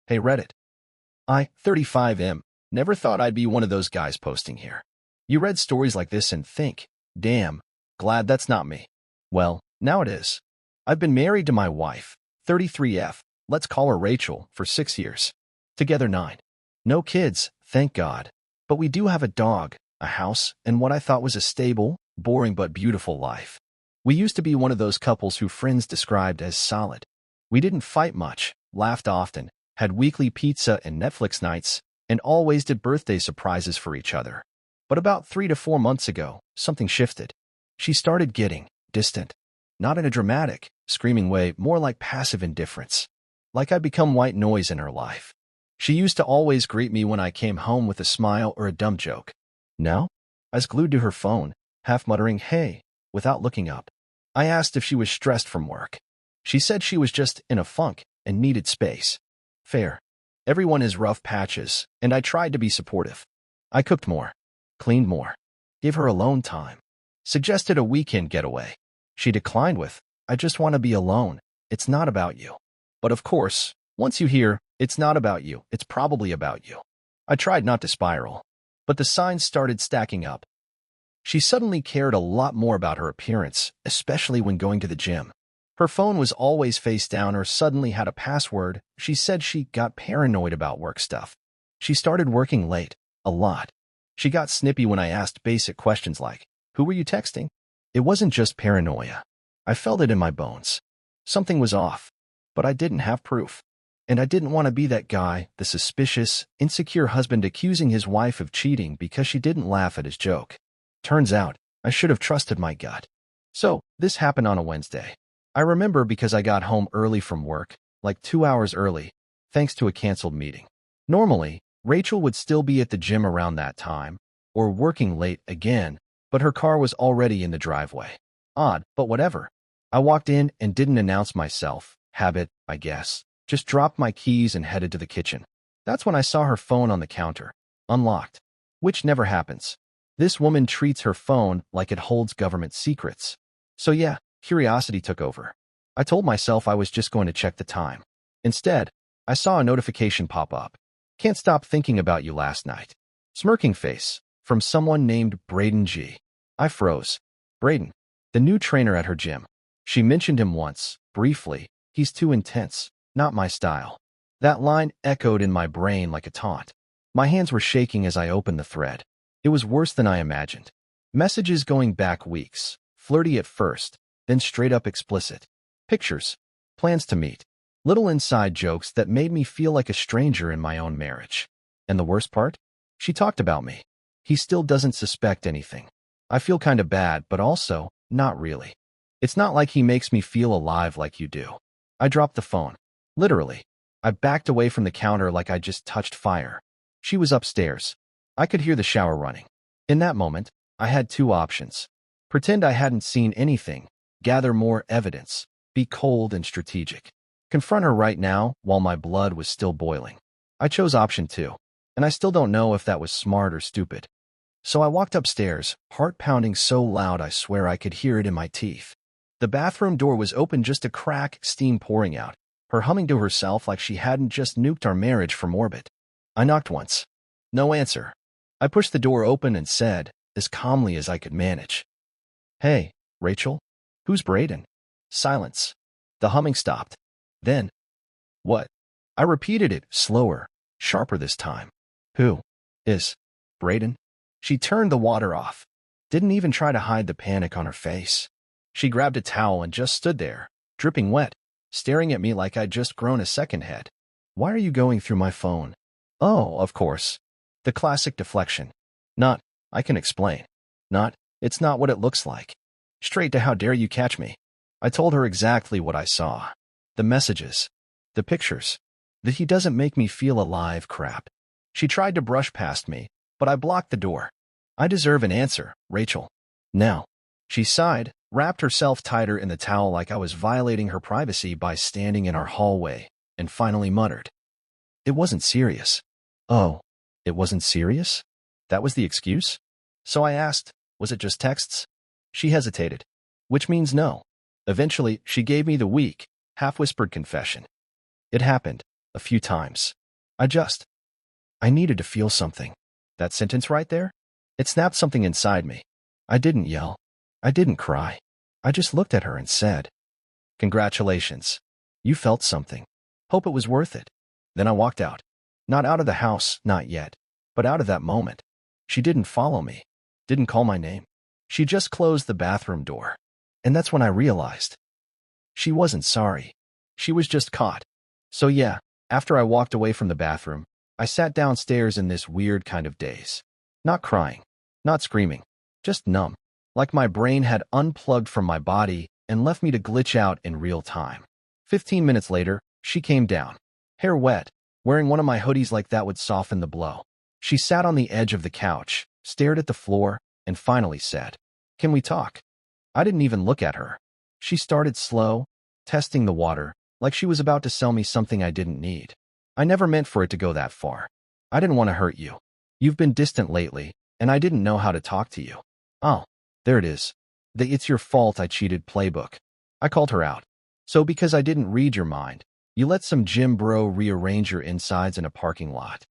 Hey Reddit. I, 35M, never thought I'd be one of those guys posting here. You read stories like this and think, damn, glad that's not me. Well, now it is. I've been married to my wife, 33F, let's call her Rachel, for 6 years. Together 9. No kids, thank God. But we do have a dog, a house, and what I thought was a stable, boring but beautiful life. We used to be one of those couples who friends described as solid. We didn't fight much, laughed often, had weekly pizza and Netflix nights, and always did birthday surprises for each other. But about 3 to 4 months ago, something shifted. She started getting distant. Not in a dramatic, screaming way, more like passive indifference. Like I'd become white noise in her life. She used to always greet me when I came home with a smile or a dumb joke. Now, I was glued to her phone, half muttering, hey, without looking up. I asked if she was stressed from work. She said she was just in a funk and needed space. Fair. Everyone has rough patches, and I tried to be supportive. I cooked more, cleaned more, gave her alone time, suggested a weekend getaway. She declined with, I just want to be alone. It's not about you. But of course, once you hear, it's not about you, it's probably about you. I tried not to spiral, but the signs started stacking up. She suddenly cared a lot more about her appearance, especially when going to the gym. Her phone was always face down or suddenly had a password. She said she got paranoid about work stuff. She started working late, a lot. She got snippy when I asked basic questions like, who were you texting? It wasn't just paranoia. I felt it in my bones. Something was off, but I didn't have proof. And I didn't want to be that guy, the suspicious, insecure husband accusing his wife of cheating because she didn't laugh at his joke. Turns out, I should have trusted my gut. So, this happened on a Wednesday. I remember because I got home early from work, like 2 hours early, thanks to a canceled meeting. Normally, Rachel would still be at the gym around that time, or working late again, but her car was already in the driveway. Odd, but whatever. I walked in and didn't announce myself. Habit, I guess. Just dropped my keys and headed to the kitchen. That's when I saw her phone on the counter, unlocked, which never happens. This woman treats her phone like it holds government secrets. So yeah, curiosity took over. I told myself I was just going to check the time. Instead, I saw a notification pop up. Can't stop thinking about you last night. Smirking face, from someone named Braden G. I froze. Braden, the new trainer at her gym. She mentioned him once, briefly. He's too intense, not my style. That line echoed in my brain like a taunt. My hands were shaking as I opened the thread. It was worse than I imagined. Messages going back weeks, flirty at first, then straight up explicit. Pictures, plans to meet, little inside jokes that made me feel like a stranger in my own marriage. And the worst part? She talked about me. He still doesn't suspect anything. I feel kind of bad, but also, not really. It's not like he makes me feel alive like you do. I dropped the phone. Literally. I backed away from the counter like I just touched fire. She was upstairs. I could hear the shower running. In that moment, I had 2 options. Pretend I hadn't seen anything, gather more evidence, be cold and strategic. Confront her right now while my blood was still boiling. I chose option 2, and I still don't know if that was smart or stupid. So I walked upstairs, heart pounding so loud I swear I could hear it in my teeth. The bathroom door was open just a crack, steam pouring out, her humming to herself like she hadn't just nuked our marriage from orbit. I knocked once. No answer. I pushed the door open and said, as calmly as I could manage, hey, Rachel? Who's Braden? Silence. The humming stopped. Then, what? I repeated it, slower, sharper this time. Who is Braden? She turned the water off. Didn't even try to hide the panic on her face. She grabbed a towel and just stood there, dripping wet, staring at me like I'd just grown a second head. Why are you going through my phone? Oh, of course. The classic deflection. Not, I can explain. Not, it's not what it looks like. Straight to how dare you catch me. I told her exactly what I saw. The messages. The pictures. That he doesn't make me feel alive crap. She tried to brush past me, but I blocked the door. I deserve an answer, Rachel. Now. She sighed, wrapped herself tighter in the towel like I was violating her privacy by standing in our hallway, and finally muttered. It wasn't serious. Oh, it wasn't serious? That was the excuse? So I asked, was it just texts? She hesitated, which means no. Eventually, she gave me the weak, half-whispered confession. It happened. a few times. I needed to feel something. That sentence right there? It snapped something inside me. I didn't yell. I didn't cry. I just looked at her and said, "Congratulations. You felt something. Hope it was worth it." Then I walked out. Not out of the house, not yet, but out of that moment. She didn't follow me, didn't call my name. She just closed the bathroom door. And that's when I realized. She wasn't sorry. She was just caught. So yeah, after I walked away from the bathroom, I sat downstairs in this weird kind of daze. Not crying, not screaming, just numb. Like my brain had unplugged from my body and left me to glitch out in real time. 15 minutes later, she came down, hair wet, wearing one of my hoodies like that would soften the blow. She sat on the edge of the couch, stared at the floor, and finally said, "Can we talk?" I didn't even look at her. She started slow, testing the water, like she was about to sell me something I didn't need. I never meant for it to go that far. I didn't want to hurt you. You've been distant lately, and I didn't know how to talk to you. Oh, there it is. The "it's your fault I cheated" playbook. I called her out. So because I didn't read your mind, you let some gym bro rearrange your insides in a parking lot.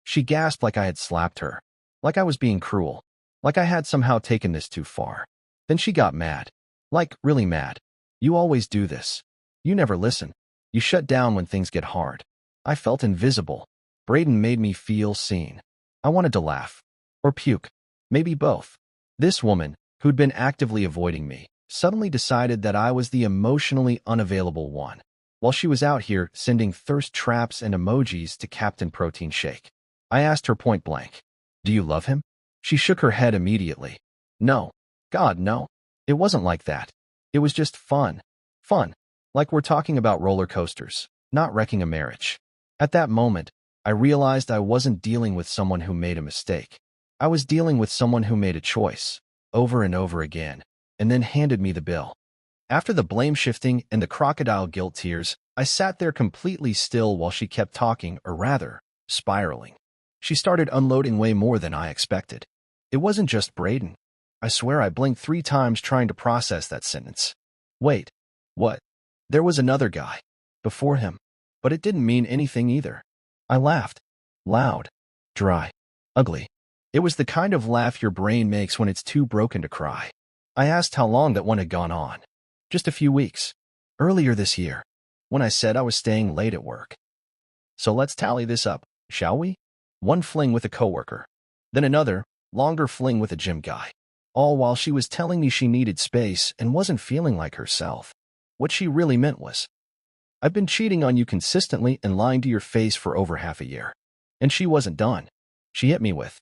She gasped like I had slapped her, like I was being cruel, like I had somehow taken this too far. Then she got mad. Like, really mad. You always do this. You never listen. You shut down when things get hard. I felt invisible. Braden made me feel seen. I wanted to laugh. Or puke. Maybe both. This woman, who'd been actively avoiding me, suddenly decided that I was the emotionally unavailable one, while she was out here sending thirst traps and emojis to Captain Protein Shake. I asked her point blank, "Do you love him?" She shook her head immediately. No. God, no. It wasn't like that. It was just fun. Fun. Like we're talking about roller coasters, not wrecking a marriage. At that moment, I realized I wasn't dealing with someone who made a mistake. I was dealing with someone who made a choice, over and over again, and then handed me the bill. After the blame shifting and the crocodile guilt tears, I sat there completely still while she kept talking, or rather, spiraling. She started unloading way more than I expected. It wasn't just Braden. I swear I blinked 3 times trying to process that sentence. Wait, what? There was another guy. Before him. But it didn't mean anything either. I laughed. Loud. Dry. Ugly. It was the kind of laugh your brain makes when it's too broken to cry. I asked how long that one had gone on. Just a few weeks. Earlier this year. When I said I was staying late at work. So let's tally this up, shall we? One fling with a coworker. Then another, longer fling with a gym guy. All while she was telling me she needed space and wasn't feeling like herself. What she really meant was, "I've been cheating on you consistently and lying to your face for over half a year." And she wasn't done. She hit me with,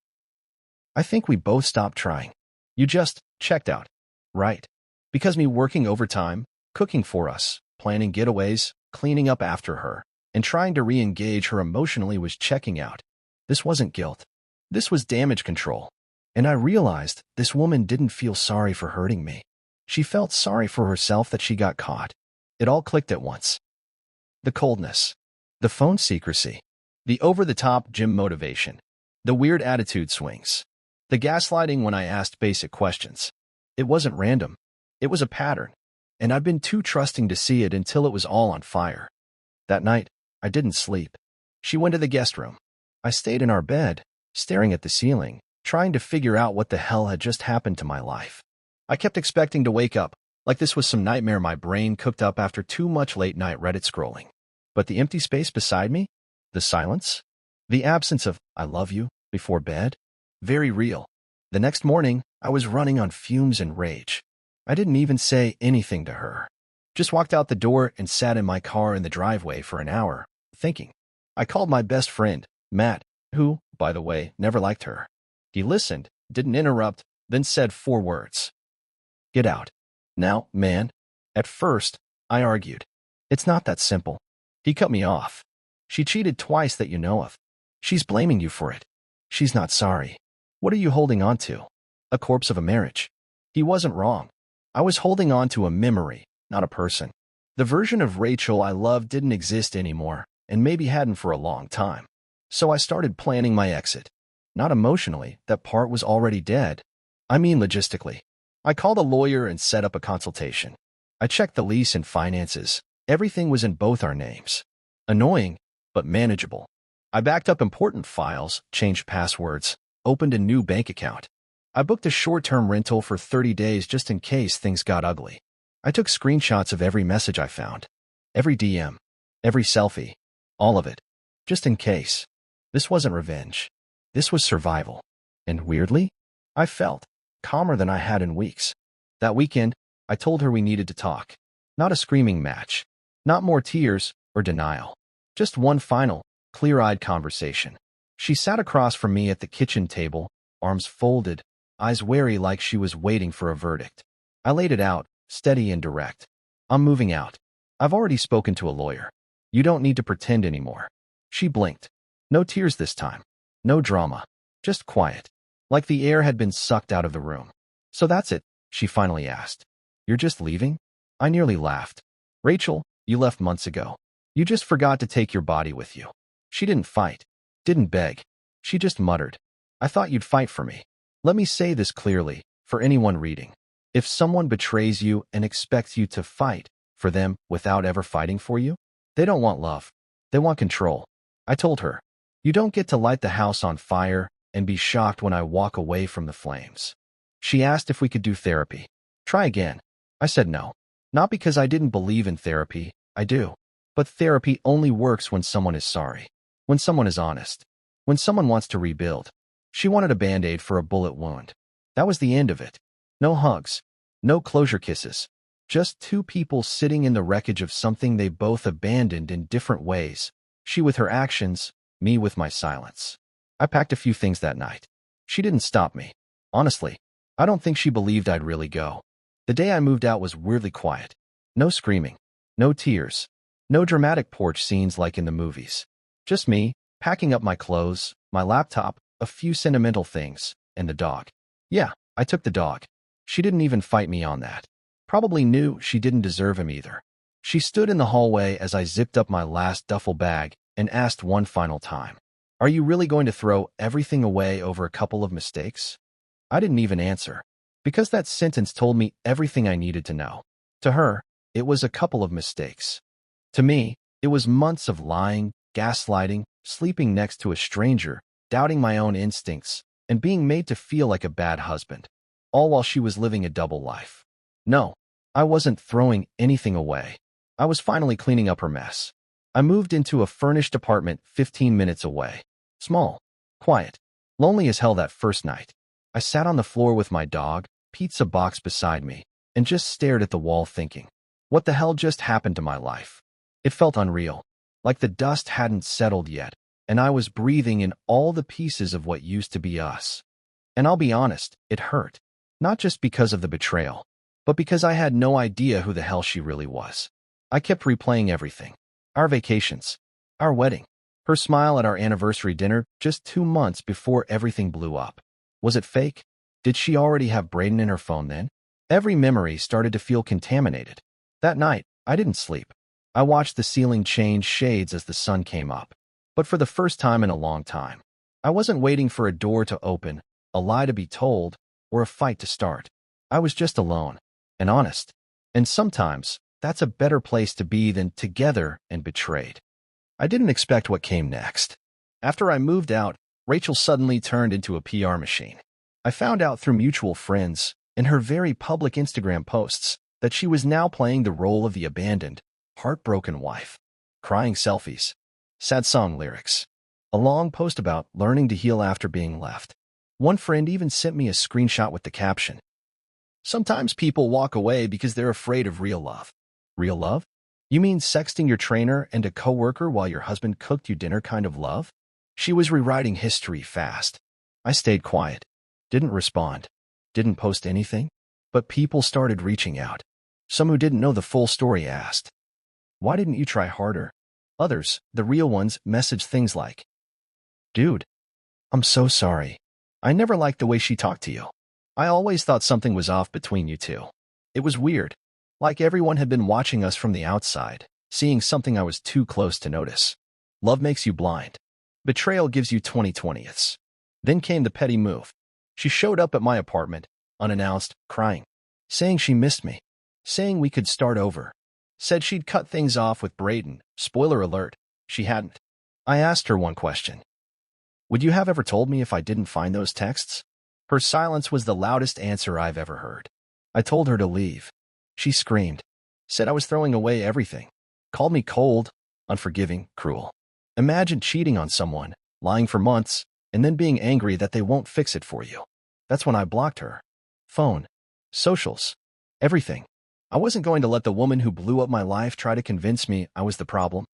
"I think we both stopped trying. You just checked out, right? Because me working overtime, cooking for us, planning getaways, cleaning up after her, and trying to re-engage her emotionally was checking out. This wasn't guilt. This was damage control. And I realized this woman didn't feel sorry for hurting me. She felt sorry for herself that she got caught. It all clicked at once. The coldness. The phone secrecy. The over-the-top gym motivation. The weird attitude swings. The gaslighting when I asked basic questions. It wasn't random. It was a pattern. And I'd been too trusting to see it until it was all on fire. That night, I didn't sleep. She went to the guest room. I stayed in our bed, staring at the ceiling, trying to figure out what the hell had just happened to my life. I kept expecting to wake up, like this was some nightmare my brain cooked up after too much late-night Reddit scrolling. But the empty space beside me? The silence? The absence of "I love you" before bed? Very real. The next morning, I was running on fumes and rage. I didn't even say anything to her. Just walked out the door and sat in my car in the driveway for an hour, thinking. I called my best friend, Matt, who, by the way, never liked her. He listened, didn't interrupt, then said 4 words. "Get out. Now, man." At first, I argued. It's not that simple. He cut me off. She cheated twice that you know of. She's blaming you for it. She's not sorry. What are you holding on to? A corpse of a marriage. He wasn't wrong. I was holding on to a memory, not a person. The version of Rachel I loved didn't exist anymore, and maybe hadn't for a long time. So I started planning my exit. Not emotionally, that part was already dead. I mean logistically. I called a lawyer and set up a consultation. I checked the lease and finances. Everything was in both our names. Annoying, but manageable. I backed up important files, changed passwords, opened a new bank account. I booked a short-term rental for 30 days just in case things got ugly. I took screenshots of every message I found, every DM, every selfie, all of it, just in case. This wasn't revenge. This was survival. And weirdly, I felt calmer than I had in weeks. That weekend, I told her we needed to talk. Not a screaming match. Not more tears or denial. Just one final, clear-eyed conversation. She sat across from me at the kitchen table, arms folded, eyes wary like she was waiting for a verdict. I laid it out, steady and direct. I'm moving out. I've already spoken to a lawyer. You don't need to pretend anymore. She blinked. No tears this time. No drama. Just quiet. Like the air had been sucked out of the room. So that's it, she finally asked. You're just leaving? I nearly laughed. Rachel, you left months ago. You just forgot to take your body with you. She didn't fight. Didn't beg. She just muttered. I thought you'd fight for me. Let me say this clearly, for anyone reading. If someone betrays you and expects you to fight for them without ever fighting for you, they don't want love. They want control. I told her, you don't get to light the house on fire and be shocked when I walk away from the flames. She asked if we could do therapy. Try again. I said no. Not because I didn't believe in therapy, I do. But therapy only works when someone is sorry. When someone is honest. When someone wants to rebuild. She wanted a band-aid for a bullet wound. That was the end of it. No hugs. No closure kisses. Just two people sitting in the wreckage of something they both abandoned in different ways. She with her actions, me with my silence. I packed a few things that night. She didn't stop me. Honestly, I don't think she believed I'd really go. The day I moved out was weirdly quiet. No screaming. No tears. No dramatic porch scenes like in the movies. Just me, packing up my clothes, my laptop, a few sentimental things, and the dog. Yeah, I took the dog. She didn't even fight me on that. Probably knew she didn't deserve him either. She stood in the hallway as I zipped up my last duffel bag and asked one final time, are you really going to throw everything away over a couple of mistakes? I didn't even answer, because that sentence told me everything I needed to know. To her, it was a couple of mistakes. To me, it was months of lying, gaslighting, sleeping next to a stranger, doubting my own instincts, and being made to feel like a bad husband, all while she was living a double life. No, I wasn't throwing anything away. I was finally cleaning up her mess. I moved into a furnished apartment 15 minutes away. Small, quiet, lonely as hell that first night. I sat on the floor with my dog, pizza box beside me, and just stared at the wall thinking, what the hell just happened to my life? It felt unreal, like the dust hadn't settled yet, and I was breathing in all the pieces of what used to be us. And I'll be honest, it hurt. Not just because of the betrayal, but because I had no idea who the hell she really was. I kept replaying everything. Our vacations, our wedding, her smile at our anniversary dinner just 2 months before everything blew up. Was it fake? Did she already have Braden in her phone then? Every memory started to feel contaminated. That night, I didn't sleep. I watched the ceiling change shades as the sun came up. But for the first time in a long time, I wasn't waiting for a door to open, a lie to be told, or a fight to start. I was just alone and honest. And sometimes, that's a better place to be than together and betrayed. I didn't expect what came next. After I moved out, Rachel suddenly turned into a PR machine. I found out through mutual friends, in her very public Instagram posts, that she was now playing the role of the abandoned, heartbroken wife. Crying selfies. Sad song lyrics. A long post about learning to heal after being left. One friend even sent me a screenshot with the caption, sometimes people walk away because they're afraid of real love. Real love? You mean sexting your trainer and a coworker while your husband cooked you dinner kind of love? She was rewriting history fast. I stayed quiet. Didn't respond. Didn't post anything. But people started reaching out. Some who didn't know the full story asked, why didn't you try harder? Others, the real ones, messaged things like, dude, I'm so sorry. I never liked the way she talked to you. I always thought something was off between you two. It was weird. Like everyone had been watching us from the outside, seeing something I was too close to notice. Love makes you blind. Betrayal gives you 20/20ths. Then came the petty move. She showed up at my apartment, unannounced, crying, saying she missed me, saying we could start over, said she'd cut things off with Braden. Spoiler alert, she hadn't. I asked her one question. Would you have ever told me if I didn't find those texts? Her silence was the loudest answer I've ever heard. I told her to leave. She screamed, said I was throwing away everything, called me cold, unforgiving, cruel. Imagine cheating on someone, lying for months, and then being angry that they won't fix it for you. That's when I blocked her. Phone, socials, everything. I wasn't going to let the woman who blew up my life try to convince me I was the problem.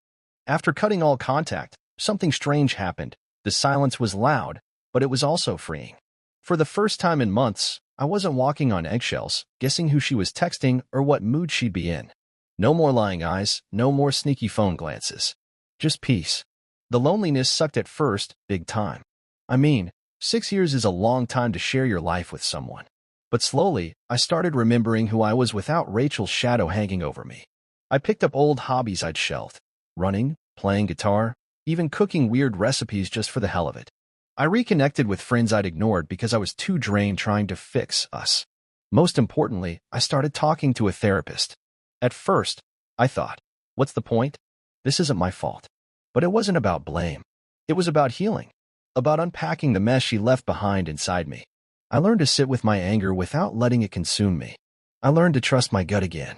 After cutting all contact, something strange happened. The silence was loud, but it was also freeing. For the first time in months, I wasn't walking on eggshells, guessing who she was texting or what mood she'd be in. No more lying eyes, no more sneaky phone glances. Just peace. The loneliness sucked at first, big time. I mean, 6 years is a long time to share your life with someone. But slowly, I started remembering who I was without Rachel's shadow hanging over me. I picked up old hobbies I'd shelved. Running, playing guitar, even cooking weird recipes just for the hell of it. I reconnected with friends I'd ignored because I was too drained trying to fix us. Most importantly, I started talking to a therapist. At first, I thought, what's the point? This isn't my fault. But it wasn't about blame. It was about healing, about unpacking the mess she left behind inside me. I learned to sit with my anger without letting it consume me. I learned to trust my gut again.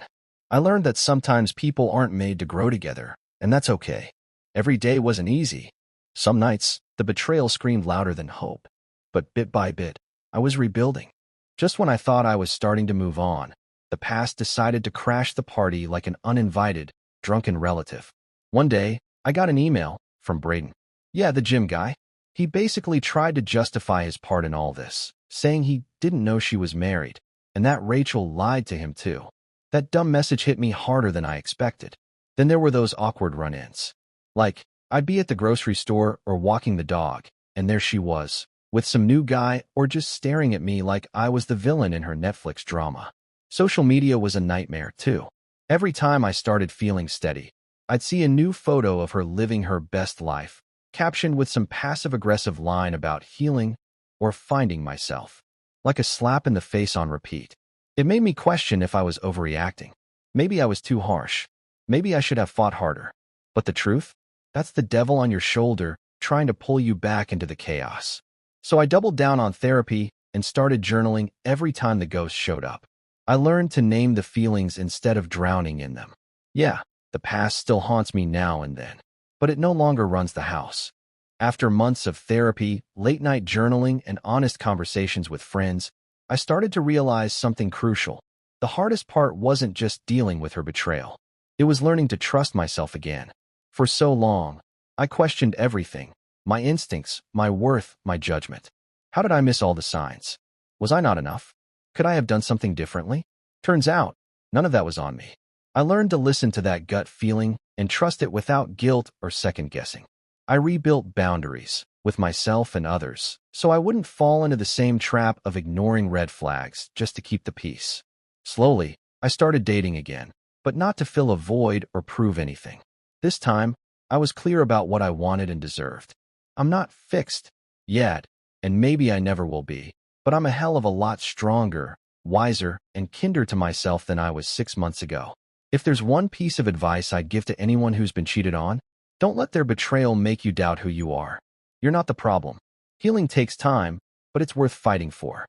I learned that sometimes people aren't made to grow together, and that's okay. Every day wasn't easy. Some nights, the betrayal screamed louder than hope. But bit by bit, I was rebuilding. Just when I thought I was starting to move on, the past decided to crash the party like an uninvited, drunken relative. One day, I got an email from Braden. Yeah, the gym guy. He basically tried to justify his part in all this, saying he didn't know she was married, and that Rachel lied to him too. That dumb message hit me harder than I expected. Then there were those awkward run-ins. Like, I'd be at the grocery store or walking the dog, and there she was, with some new guy or just staring at me like I was the villain in her Netflix drama. Social media was a nightmare, too. Every time I started feeling steady, I'd see a new photo of her living her best life, captioned with some passive-aggressive line about healing or finding myself. Like a slap in the face on repeat. It made me question if I was overreacting. Maybe I was too harsh. Maybe I should have fought harder. But the truth? That's the devil on your shoulder trying to pull you back into the chaos. So I doubled down on therapy and started journaling every time the ghost showed up. I learned to name the feelings instead of drowning in them. Yeah, the past still haunts me now and then, but it no longer runs the house. After months of therapy, late-night journaling, and honest conversations with friends, I started to realize something crucial. The hardest part wasn't just dealing with her betrayal. It was learning to trust myself again. For so long, I questioned everything. My instincts, my worth, my judgment. How did I miss all the signs? Was I not enough? Could I have done something differently? Turns out, none of that was on me. I learned to listen to that gut feeling and trust it without guilt or second-guessing. I rebuilt boundaries with myself and others, so I wouldn't fall into the same trap of ignoring red flags just to keep the peace. Slowly, I started dating again, but not to fill a void or prove anything. This time, I was clear about what I wanted and deserved. I'm not fixed yet, and maybe I never will be, but I'm a hell of a lot stronger, wiser, and kinder to myself than I was 6 months ago. If there's one piece of advice I'd give to anyone who's been cheated on, don't let their betrayal make you doubt who you are. You're not the problem. Healing takes time, but it's worth fighting for.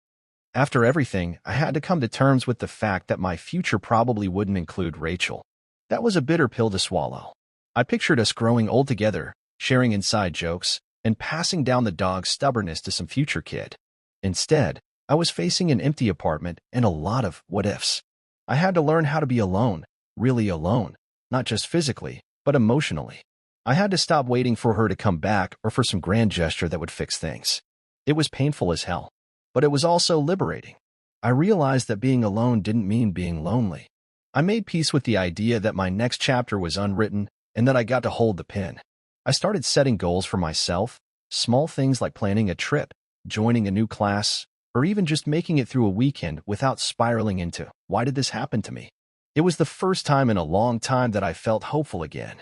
After everything, I had to come to terms with the fact that my future probably wouldn't include Rachel. That was a bitter pill to swallow. I pictured us growing old together, sharing inside jokes, and passing down the dog's stubbornness to some future kid. Instead, I was facing an empty apartment and a lot of what-ifs. I had to learn how to be alone, really alone, not just physically, but emotionally. I had to stop waiting for her to come back or for some grand gesture that would fix things. It was painful as hell, but it was also liberating. I realized that being alone didn't mean being lonely. I made peace with the idea that my next chapter was unwritten and that I got to hold the pen. I started setting goals for myself, small things like planning a trip, joining a new class, or even just making it through a weekend without spiraling into, why did this happen to me? It was the first time in a long time that I felt hopeful again.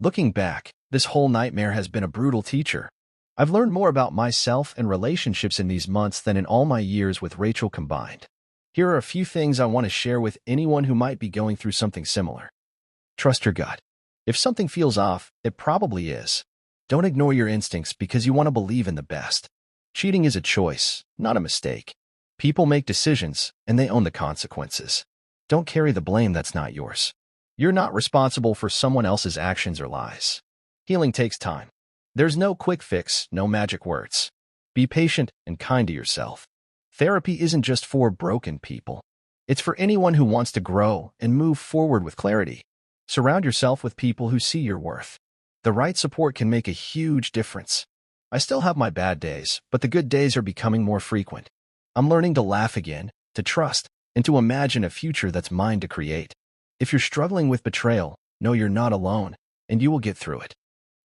Looking back, this whole nightmare has been a brutal teacher. I've learned more about myself and relationships in these months than in all my years with Rachel combined. Here are a few things I want to share with anyone who might be going through something similar. Trust your gut. If something feels off, it probably is. Don't ignore your instincts because you want to believe in the best. Cheating is a choice, not a mistake. People make decisions, and they own the consequences. Don't carry the blame that's not yours. You're not responsible for someone else's actions or lies. Healing takes time. There's no quick fix, no magic words. Be patient and kind to yourself. Therapy isn't just for broken people. It's for anyone who wants to grow and move forward with clarity. Surround yourself with people who see your worth. The right support can make a huge difference. I still have my bad days, but the good days are becoming more frequent. I'm learning to laugh again, to trust, and to imagine a future that's mine to create. If you're struggling with betrayal, know you're not alone, and you will get through it.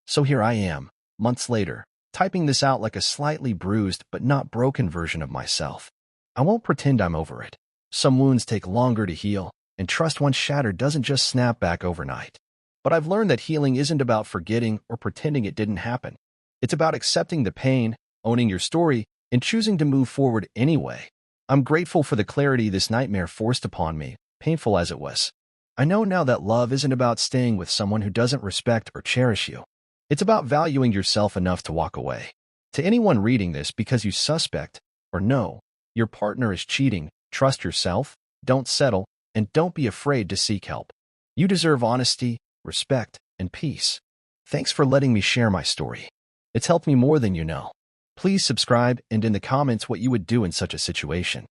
So here I am, months later, typing this out like a slightly bruised but not broken version of myself. I won't pretend I'm over it. Some wounds take longer to heal, and trust once shattered doesn't just snap back overnight. But I've learned that healing isn't about forgetting or pretending it didn't happen. It's about accepting the pain, owning your story, and choosing to move forward anyway. I'm grateful for the clarity this nightmare forced upon me, painful as it was. I know now that love isn't about staying with someone who doesn't respect or cherish you. It's about valuing yourself enough to walk away. To anyone reading this because you suspect or know your partner is cheating, trust yourself, don't settle, and don't be afraid to seek help. You deserve honesty, respect, and peace. Thanks for letting me share my story. It's helped me more than you know. Please subscribe and in the comments what you would do in such a situation.